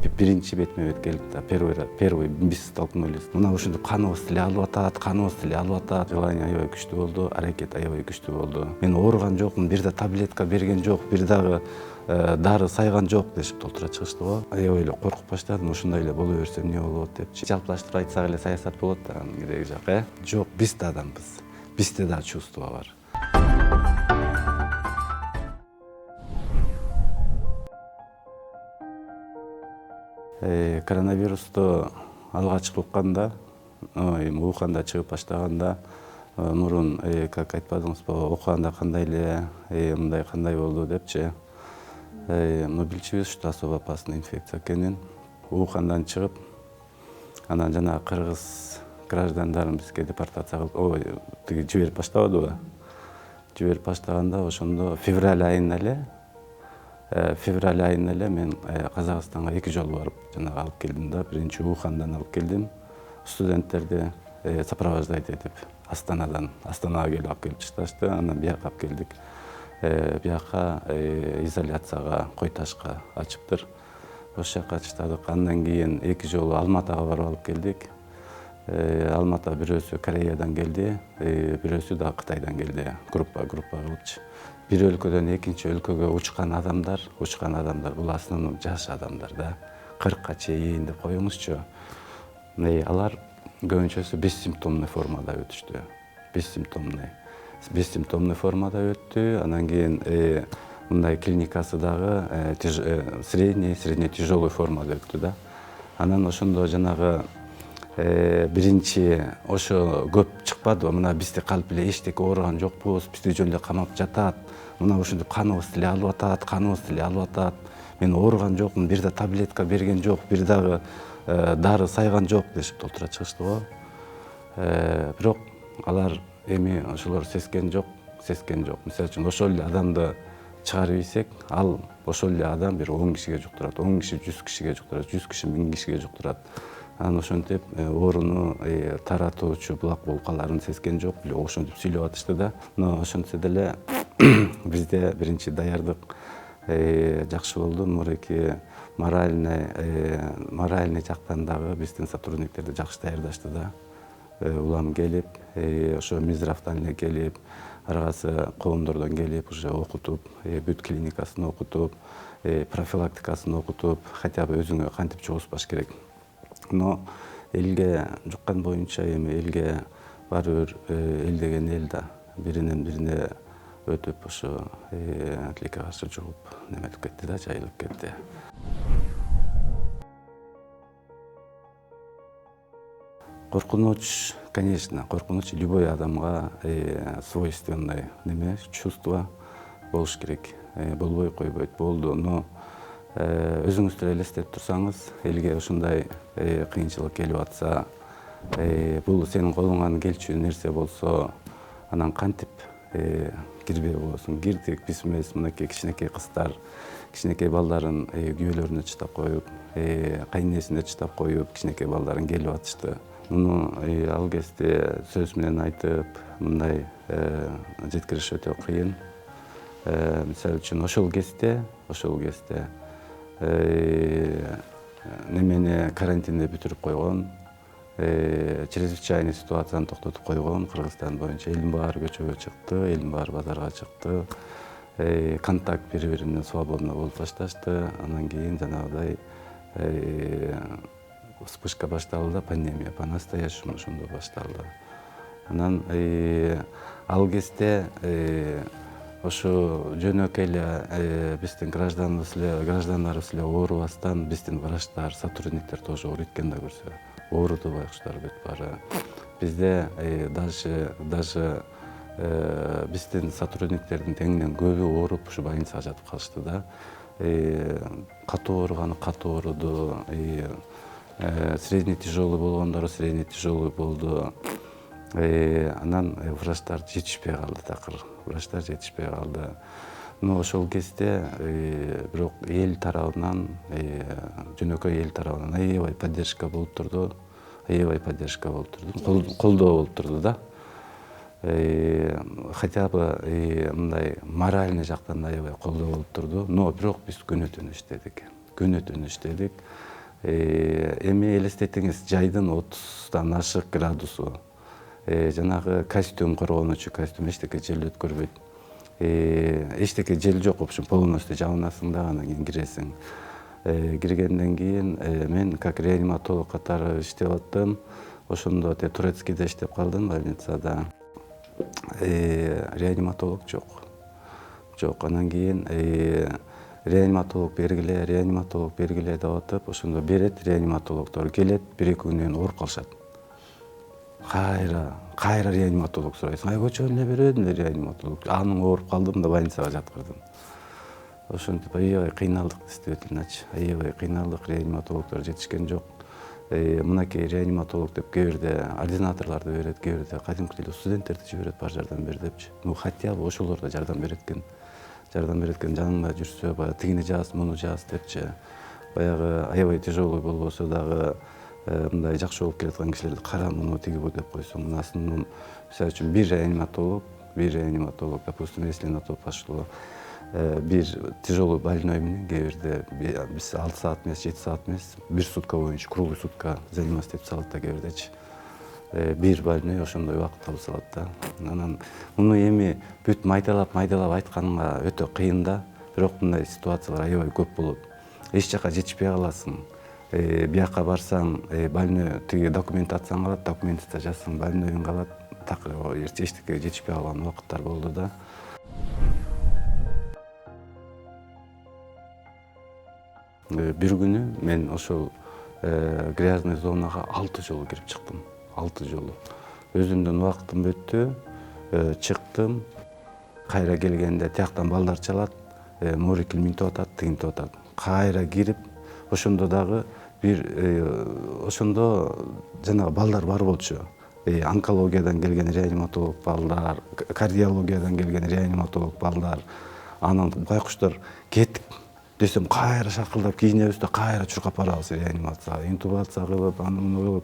биринчи бетме бет келип да первый биз столкнулись. Мына ушинтип каныбыз эле алып атат, желание аябай күчтүү болду, аракет аябай күчтүү болду. Мен ооруган жокмун, бир да таблетка берген жок, бир дагы дары сайган жок дешип толтура чыгышты го. Аябай эле коркуп баштадым, ушундай эле боло берсем эмне болот депчи. Жалпылаштырып айтсак эле саясат болот да, анын кереги жок, Жок, биз да адамбыз. Бизде да чувство бар. Коронавирусту алгач укканда, эми Уханда чыгып баштаганда, мурун как айтпадыңызбы, окуганда кандай эле, мындай кандай болду депчи. Билчүбүз, что особо опасный инфекция экенин. Ухандан чыгып, анан жана кыргыз граждандарын бизге депортация кылып, жиберип баштабадыбы? Жиберип баштаганда ошондо февраль айында эле мен Казакстанга 2 жолу барып жанагы алып келдим да. Биринчи Ухандан алып келдим. Студенттерди сопровождать этип Астанага келип алып келип чыкташты. Анан бияка алып келдик. Бияка изоляцияга, Кой Ташка ачыптыр. Ошол жака чыктадык. Андан кийин 2 жолу Алматага барып алып келдик. Алмата бирөөсү Кореядан келди, бирөөсү да Кытайдан келди. Группа кылыпчы. Бир өлкөдөн экинчи өлкөгө учкан адамдар, бул основном жаш адамдар да. 40ка чейин деп коюңузчу. Алар көбүнчөсү бессимптомный формада өтүштү. Бессимптомный формада өттү. Анан кийин мындай клиникасы дагы средне тяжелый формада өттү да. Анан ошондо жанагы биринчи ошо көп чыкпады. Мына бизде калып эле эчтеке ооруган жокпуз, бизди жөн эле камап жатат. Мына ушинтип каныбыз эле алып атат. Мен ооруган жокмун, бир да таблетка берген жок, бир дагы дары сайган жок дешип толтура чыгышты го. Бирок алар эми ошолор сескен жок. Мисалы үчүн ошол эле адамды чыгарып ийсек, ал ошол эле адам бир 10 кишиге жуктурат, 10 киши 100 кишиге жуктурат, 100 киши 1000 кишиге жуктурат. Анан ошентип ооруну таратуучу булак болкаларын сескен жок, ошентип сүйлөп атышты да. Но ошентсе деле бизде биринчи даярдык жакшы болду. Нуреки моральный жактан дагы биздин сотрудниктерди жакшы даярдашты да. Улам келип, ошо Мизравдан эле келип, аргасы коомдордон келип, уже окутуп, бүт клиникасын окутуп, профилактикасын окутуп, хотя бы өзүңө кантип жугузбаш керек. Но элге жуккан боюнча эми элге баары бир эл деген эл да, биринен бирине өтүп ошо тилекке каршы жугуп неметип кетти да, жайылып кетти. Коркунуч, конечно, коркунуч любой адамга свойственный чувство болуш керек. Болбой койбойт, болду. Но өзүңүз деле элестетип турсаңыз, элге ушундай кыйынчылык келип атса, бул сенин колуңан келчү нерсе болсо, анан кантип кирбей болосуң? Кирдик, биз эмес, мынакей кичинекей кыздар, кичинекей балдарын күйөөлөрүнө чыдап коюп, кайненесине чыдап коюп, кичинекей балдарын келип атышты. Муну ал кезде сөз менен айтып, мындай жеткириш өтө кыйын. Мисалы үчүн ошол кезде немени карантинде бүтүрүп койгон, чрезвычайный ситуацияны токтотуп койгон Кыргызстан боюнча элдин баары көчөгө чыкты, элдин баары базарга чыкты. Контакт бири-бирине свободно болуп башташты. Анан кийин жанагыдай вспышка башталды да, пандемия по-настоящему ошондо башталды. Анан ал кезде ошо жөнөкөй эле биздин граждандарыбыз эле оорубастан биздин врачтар, сотрудниктер тоже ооруйт экен да көрсө. Ооруду байкуштар бүт баары. Бизде даже биздин сотрудниктердин теңинен көбү ооруп ушу больницага жатып калышты да. Катуу ооруганы катуу ооруду, средне тяжелый болгондору средне тяжелый болду. Анан врачтар жетишпей калды такыр. Но ошол кезде бирок эл тарабынан, жөнөкөй эл тарабынан аябай поддержка болуп турду. Колдоо болуп турду да. Хотя бы мындай моральный жактан аябай колдоо болуп турду. Но бирок биз күнөтүн иштедик. Эми элестетиңиз жайдын 30-дан ашык градусу. Жанагы костюм, коргонуучу костюм эчтеке жел өткөрбөйт. Эчтеке жел жок, в общем, полностью жабынасың да, анан кийин киресиң. Киргенден кийин мен как реаниматолог катары иштеп аттым. Ошондо Турецкийде иштеп калдым, больницада. Реаниматолог жок. Анан кийин реаниматолог бергиле деп атып, ошондо берет, реаниматологдор келет, 1-2 күндөн ооруп калышат. Кайра реаниматолог сурайсың. Көчөгөн эле бербедим эле реаниматолог. Анын ооруп калдым да больницага жаткырдым. Ошентип аябай кыйналдык, действительно-чы. Аябай кыйналдык, реаниматологдор жетишкен жок. Мынакей реаниматолог деп кээ бирде ординаторлорду берет, кээ бирде кадимкидей студенттерди жиберет, бар жардам бер депчи. Хотя бы ошолор да жардам берет экен. Жаныңда жүрсө, баягы тигини жаз, муну жаз депчи. Баягы аябай тяжелый болбосо дагы мындай жакшы болуп келаткан кишилерди кара муну тиги бу деп койсоң, мынасын мисалы үчүн бир реаниматолог, допустим, если на то пошло, бир тяжелый больной менен кээ бирде биз 6 саат эмес, 7 саат эмес, 1 сутка боюнча, круглый сутка заниматься этип салат да кээ бирдечи. Бир больной ошондой убакыт алып салат да. Анан муну эми бүт майдалап айтканга өтө кыйын да, бирок мындай ситуациялар аябай көп болот. Эч жака жетишпей каласың. Бияка барсаң, больной тиги документацияң калат, документация жазсаң, больнойуң калат. Так эчтеке жетишпей калган убакыттар болду да. Бир күнү мен ошол грязный зонага 6 жолу кирип чыктым. 6 жолу. Өзүмдүн убактым өттү, чыктым. Кайра келгенде тияктан балдар чалат, морикил минтип атат, тигинтип атат. Кайра кирип, ошондо дагы ошондо жанагы балдар бар болчу. Онкологиядан келген реаниматолог балдар, кардиологиядан келген реаниматолог балдар. Анан байкуштар кеттик десем, кайра шакылдап кийинебиз да кайра чуркап барабыз реанимацияга. Интубация кылып, аны кылып,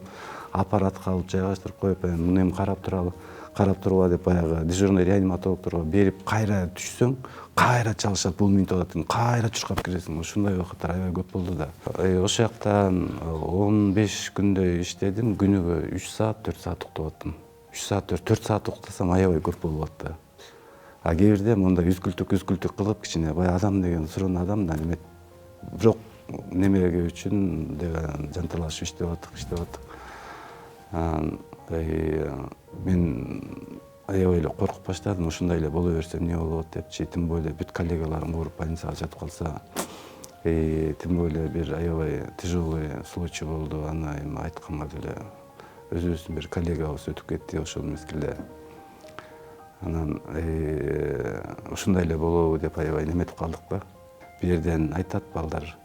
аппаратка алып жайгаштырып коюп, муну эми карап тургула деп баягы дежурный реаниматологдорго берип, кайра түшсөң, кайра чалышат, бул минтип атат, кайра чуркап киресиң. Ушундай убакыттар аябай көп болду да. Ошол жактан 15 күндөй иштедим, күнүгө 3 саат, 4 саат уктап аттым. 3 саат, 4 саат уктасам аябай көп болуп атты. А кээ бирде мындай үзгүлтүк кылып, кичине баягы адам деген сурун адам да, неме бирок немеге үчүн деген жанталашып иштеп аттык. Мен аябай эле коркуп баштадым, ушундай эле боло берсем эмне болот депчи, тем более бүт коллегаларым ооруп больницага жатып калса, тем более бир аябай тяжелый случай болду. Аны эми айтканга деле өзүбүздүн бир коллегабыз өтүп кетти ошол мезгилде. Анан ушундай эле болобу деп аябай неметип калдык да. Бир жерден айтат балдар,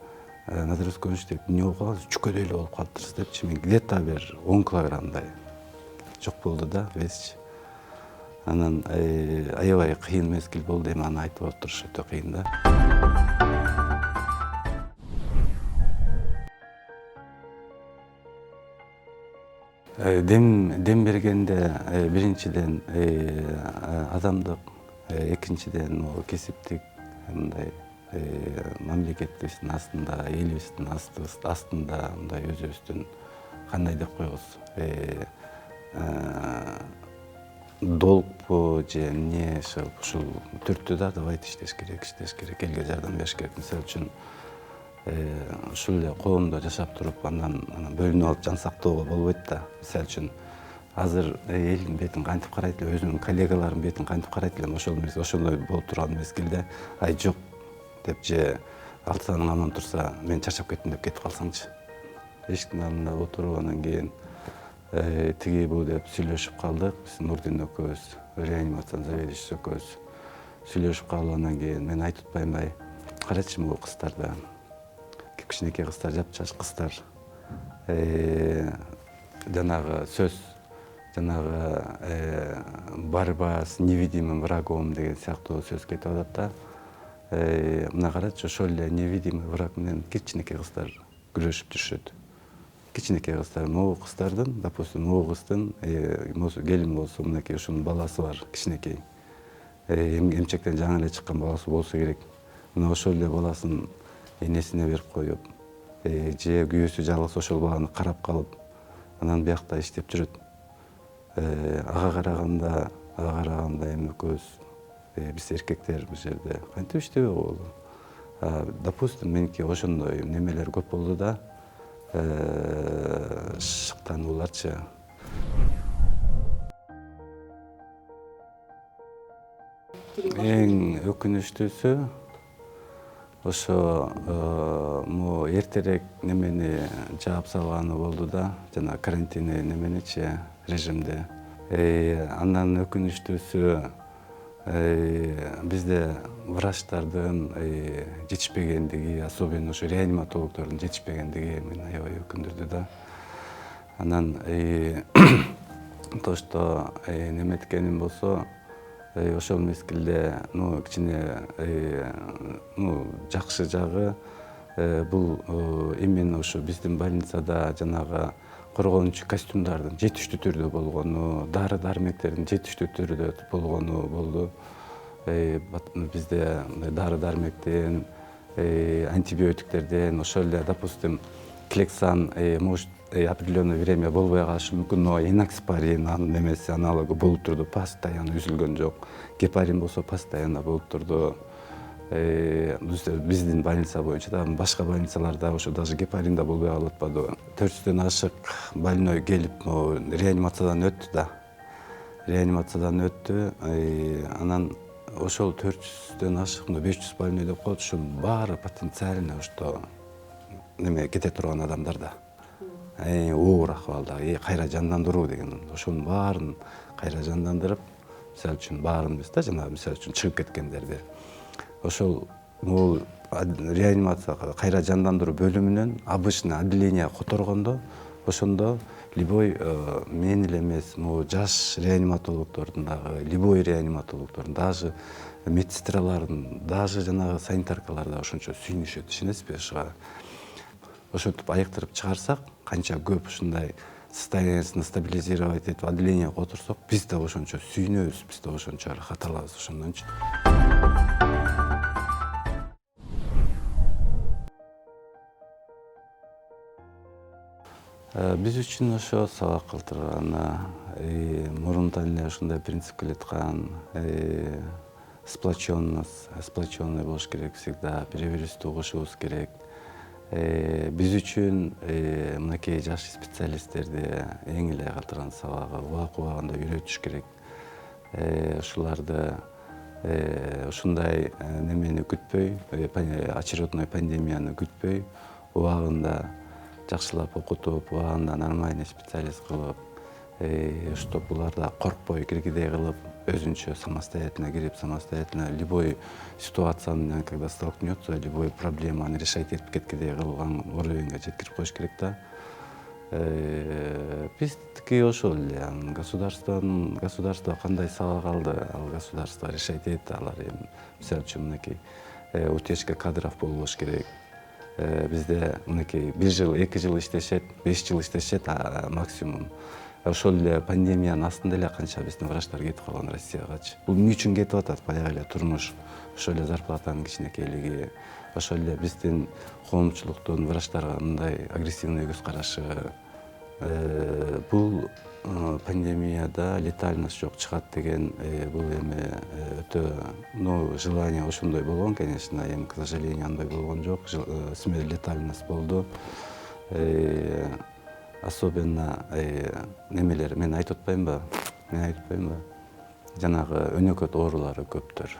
Назар Өскөнович деп, эмне болуп калдыңыз, чүкөдөй эле болуп калыптырсыз депчи. Мен где-то бир 10 килограммдай жок болду да, весчи. Анан аябай кыйын мезгил болду, эми аны айтып отуруш өтө кыйын да. Дем бергенде биринчиден адамдык, экинчиден кесиптик, мындай мамлекеттибиздин астында, элибиздин астында, мындай өзүбүздүн кандай деп койбуз, долгпу же эмне ушул түрттү да, давайте иштеш керек, элге жардам бериш керек. Мисалы үчүн ушул эле коомдо жашап туруп, андан бөлүнүп алып жан сактоого болбойт да. Мисалы үчүн азыр элдин бетин кантип карайт эле, өзүмдүн коллегаларымдын бетин кантип карайт элем, ошондой болуп турган мезгилде, ай жок деп же алтысаның аман турса, мен чарчап кеттим деп кетип калсаңчы. Эшиктин алдында отуруп, анан кийин тиги бу деп сүйлөшүп калдык. Биз Нурдин экөөбүз, реанимациянын заведующийси экөөбүз сүйлөшүп калып, анан кийин мен айтып атпаймынбай, карачы могу кыздарда, кичинекей кыздар, жапжаш кыздар, жанагы сөз, жанагы борьба с невидимым врагом деген сыяктуу сөз кетип атат да. Мына карачы, ошол эле невидимый враг менен кичинекей кыздар күрөшүп жүрүшөт. Кичинекей кыздар, могу кыздардын, допустим, могу кыздын келин болсо, мынакей ушунун баласы бар, кичинекей. Эмчектен жаңы эле чыккан баласы болсо керек. Мына ошол эле баласын энесине берип коюп, же күйөөсү жалгыз ошол баланы карап калып анан биякта иштеп жүрөт. Ага караганда эми экөөбүз биз эркектер бул жерде кантип иштебей болду. Допустим, меники ошондой немелер көп болду да, шыктанууларчы. Эң өкүнүчтүүсү ошо могу эртерээк немени жаап салганы болду да, жана карантинный неменичи режимди. Андан өкүнүчтүүсү бизде врачтардын жетишпегендиги, особенно ушу реаниматологдордун жетишпегендиги мени аябай өкүндүрдү да. Анан то, что неметкеним болсо, ошол мезгилде кичине жакшы жагы бул именно ушу биздин больницада жанагы коргонуучу костюмдардын жетиштүү түрдө болгону, дары дармектердин жетиштүү түрдө болгону болду. Бизде дары дармектен, антибиотиктерден, ошол эле, допустим, клексан может определенное время болбой калышы мүмкүн, но энокспарин анын немеси аналогу болуп турду, постоянно үзүлгөн жок. Гепарин болсо постоянно болуп турду. Биздин больница боюнча да, башка больницаларда ошо даже гепарин да болбой калып атпады. 400дөн ашык больной келип реанимациядан өттү да. Реанимациядан өттү. Анан ошол 400дөн ашык 500 больной деп коет, ушунун баары потенциально что неме кете турган адамдар да. Оор акыбалда, кайра жандандыруу деген. Ошонун баарын кайра жандандырып, мисалы үчүн баарыбыз да, жана мисалы үчүн чыгып кеткендерди. Ошол могул реанимация кайра жандандыруу бөлүмүнөн обычный отделение которгондо, ошондо любой мен эле эмес, могу жаш реаниматологдордун дагы, любой реаниматологдордун, даже медсестралардын, даже жанагы санитаркалар да ошончо сүйүнүшөт, ишенесизби ушуга? Ошентип айыктырып чыгарсак, канча көп ушундай состояниясын стабилизировать этип отделение которсок, биз да ошончо сүйүнөбүз, биз да ошончо рахат алабыз ошондончу. Биз үчүн ошо сабак калтырганы, мурунтан эле ушундай принцип келаткан, сплоченный болуш керек всегда, перебирүүбүздү угушубуз керек. Биз үчүн мынакей жаш специалисттерди эң эле калтырган сабагы убак-убагында үйрөтүш керек. Ушуларды ушундай немени күтпөй, очередной пандемияны күтпөй, убагында жакшылап окутуп, убагында нормальный специалист кылып, чтоб буларда коркпой киргидей кылып, өзүнчө самостоятельно кирип, самостоятельно любой ситуацияны, когда столкнется, любой проблеманы решать этип кеткидей кылган уровеньге жеткирип коюш керек да. Биздики ошол эле, государство кандай сабак алды, ал государство решать этет, алар эми мисалы үчүн мынакей утечка кадров болбош керек. Бизде мынакей 1 жыл, 2 жыл иштешет, 5 жыл иштешет максимум. Ошол эле пандемиянын астында эле канча биздин врачтар кетип калган Россиягачы. Бул эмне үчүн кетип атат? Баягы эле турмуш, ошол эле зарплатанын кичинекейлиги, ошол эле биздин коомчулуктун врачтарга мындай агрессивный көз карашы. Бул пандемияда летальность жок чыгат деген бул эми өтө желание ошондой болгон, конечно, эми к сожалению андай болгон жок. Летальность болду. Особенно немелер, мен айтып атпаймынбы? Жанагы өнөкөт оорулары көптөр.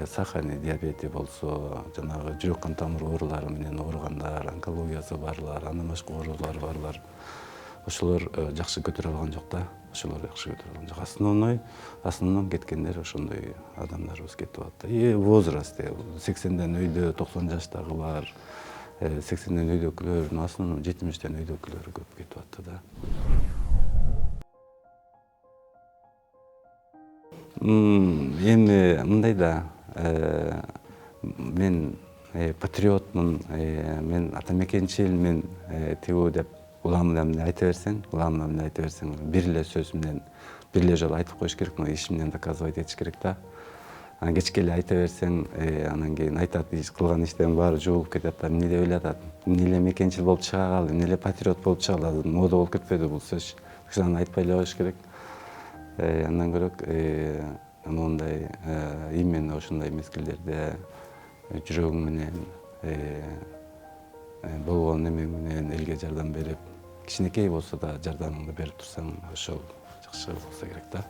Сахарный диабети болсо, жанагы жүрөк кан тамыр оорулары менен ооругандар, онкологиясы барлар, андан башка оорулар барлар. Ошолор жакшы көтөрө алган жок да. Ошолор жакшы көтөрө алган жок. Основном кеткендер ошондой адамдарыбыз кетип атты. Возраст 80ден өйдө, 90 жаштагылар, 80ден өйдөкүлөр, основном 70ден өйдөкүлөр көп кетип атты да. Эми мындай да, мен патриотмун, мен атамекенчил, мен тигүү деп уламын эмне айта берсең, бир эле сөз менен, бир эле жолу айтып коюш керек, иш менен доказывать этиш керек да. Анан кечке эле айта берсең, анан кийин айтат, кылган иштерин баары жугулуп кетет, эмне деп ойлоп атат, эмне эле мекенчил болуп чыга калды, эмне эле патриот болуп чыга калды, мода болуп кетпеди бул сөз. Аны айтпай эле коюш керек. Андан көрөк мондай именно ушундай мезгилдерде жүрөгүң менен болгон эмең менен элге жардам берип, кичинекей болсо да жардамыңды берип турсаң, ошол жакшы болсо керек да.